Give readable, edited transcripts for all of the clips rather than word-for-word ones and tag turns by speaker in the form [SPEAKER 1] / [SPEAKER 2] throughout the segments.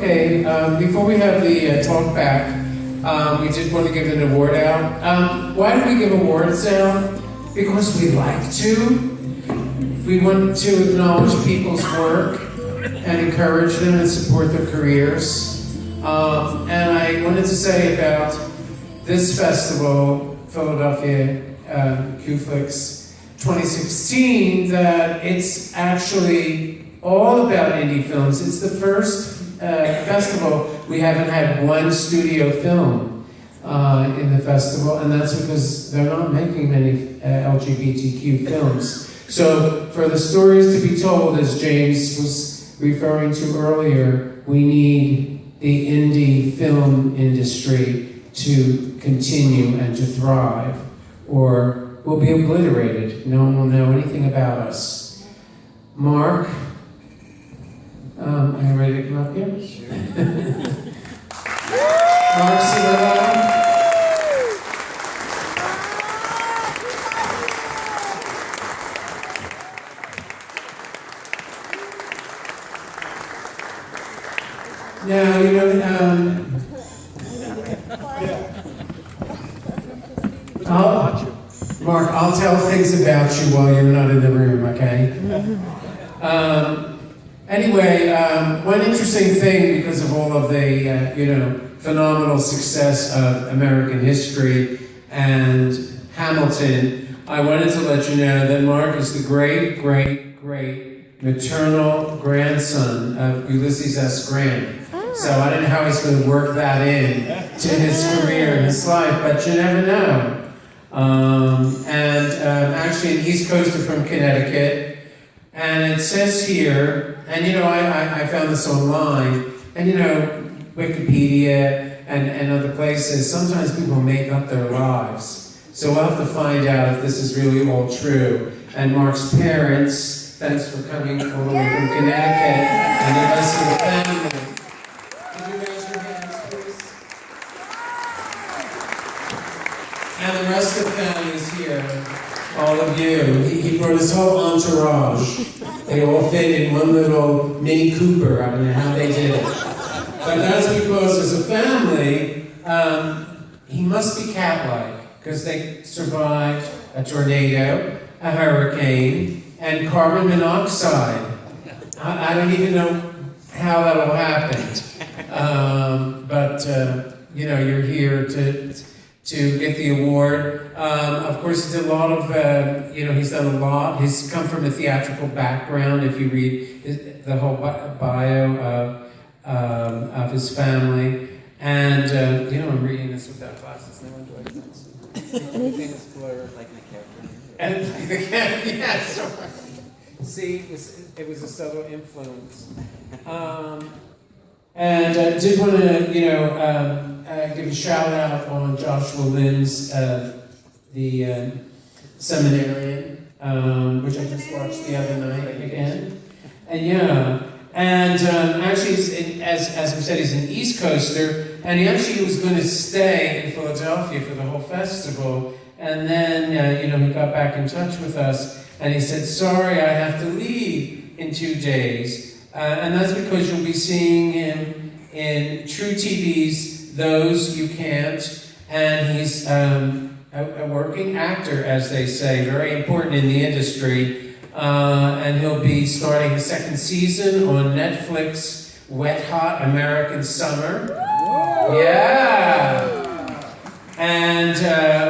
[SPEAKER 1] Okay, before we have the talk back, we did want to give an award out. Why do we give awards out? Because we like to. We want to acknowledge people's work and encourage them and support their careers. And I wanted to say about this festival, Philadelphia qFLIX 2016, that it's actually all about indie films. It's the first festival we haven't had one studio film in the festival, and that's because they're not making many LGBTQ films. So for the stories to be told, as James was referring to earlier, we need the indie film industry to continue and to thrive, or we'll be obliterated. No one will know anything about us. Mark, are you ready to come up here? Sure. Mark Cirillo. Now, you know, Mark, I'll tell things about you while you're not in the room, okay? Anyway, one interesting thing, because of all of the, phenomenal success of American history and Hamilton, I wanted to let you know that Mark is the great, great, great maternal grandson of Ulysses S. Grant. So I don't know how he's going to work that in to his career and his life, but you never know. Actually, an East Coaster from Connecticut, and it says here, and I found this online, and Wikipedia and other places, sometimes people make up their lives. So we'll have to find out if this is really all true. And Mark's parents, thanks for coming all the way from Connecticut, and the rest of the family. And the rest of the family is here, all of you. He brought his whole entourage. They all fit in one little Mini Cooper. I don't know how they did it. But that's because as a family, he must be cat-like, because they survived a tornado, a hurricane, and carbon monoxide. I don't even know how that all happened. You're here to get the award. Of course, he did a lot of, he's done a lot. He's come from a theatrical background, if you read the whole bio of his family. And, I'm reading this without glasses. No one does this. Everything is blurred. Like the character. And the character, yes. Yeah, see, it was a subtle influence. And I did want to, give a shout out on Joshua Lynn's, the seminarian, which I just watched the other night again. And actually, as we said, he's an East Coaster, and he actually was going to stay in Philadelphia for the whole festival. And then, he got back in touch with us, and he said, "Sorry, I have to leave in 2 days." And that's because you'll be seeing him in True TV's Those You Can't, and he's a working actor, as they say, very important in the industry. And he'll be starting his second season on Netflix, Wet Hot American Summer. Whoa. Yeah! And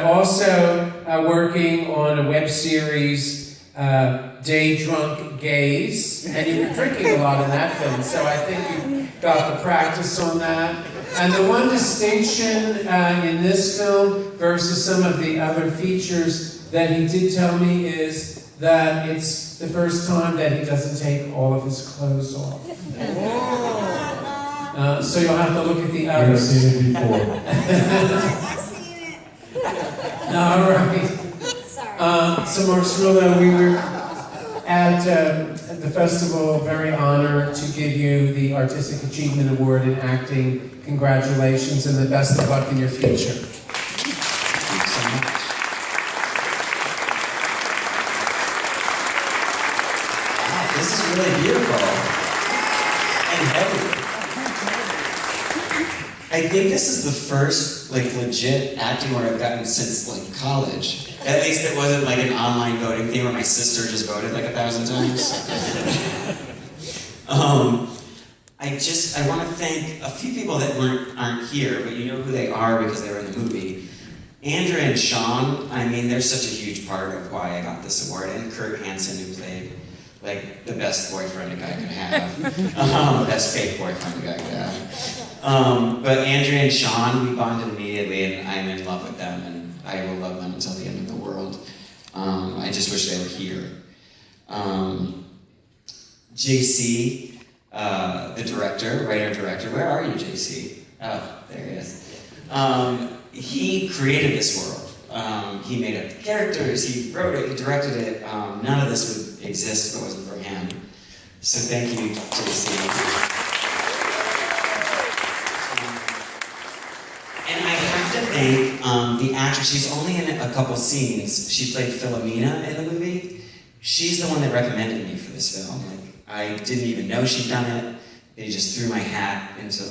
[SPEAKER 1] also working on a web series, Day Drunk Gaze, and you were drinking a lot in that film, so I think you got the practice on that. And the one distinction in this film versus some of the other features that he did tell me is that it's the first time that he doesn't take all of his clothes off. So you'll have to look at the others.
[SPEAKER 2] You've seen it before.
[SPEAKER 3] I've seen it.
[SPEAKER 1] All right.
[SPEAKER 3] Sorry.
[SPEAKER 1] So Mark Cirillo, we were at the festival, very honored to give you the Artistic Achievement Award in Acting. Congratulations and the best of luck in your future. Thank you so much.
[SPEAKER 4] Wow, this is really beautiful and heavy.
[SPEAKER 2] I think this is the first like legit acting award I've gotten since like college. At least it wasn't like an online voting thing where my sister just voted like 1,000 times. I want to thank a few people that aren't here, but you know who they are because they were in the movie. Andrea and Sean, I mean, they're such a huge part of why I got this award, and Kurt Hansen, who played like the best boyfriend a guy could have, best fake boyfriend a guy could have. But Andrea and Sean, we bonded immediately, and I'm in love with them, and I will love them until the end of the world. I just wish they were here. JC, the director, writer-director, where are you, JC? Oh, there he is. He created this world. He made up the characters, he wrote it, he directed it. None of this would exist if it wasn't for him. So thank you, JC. And I have to thank the actress. She's only in a couple scenes. She played Philomena in the movie. She's the one that recommended me for this film. Like, I didn't even know she'd done it. They just threw my hat into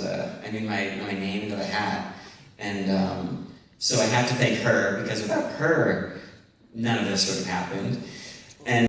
[SPEAKER 2] my name into the hat. And so I have to thank her, because without her, none of this would have happened.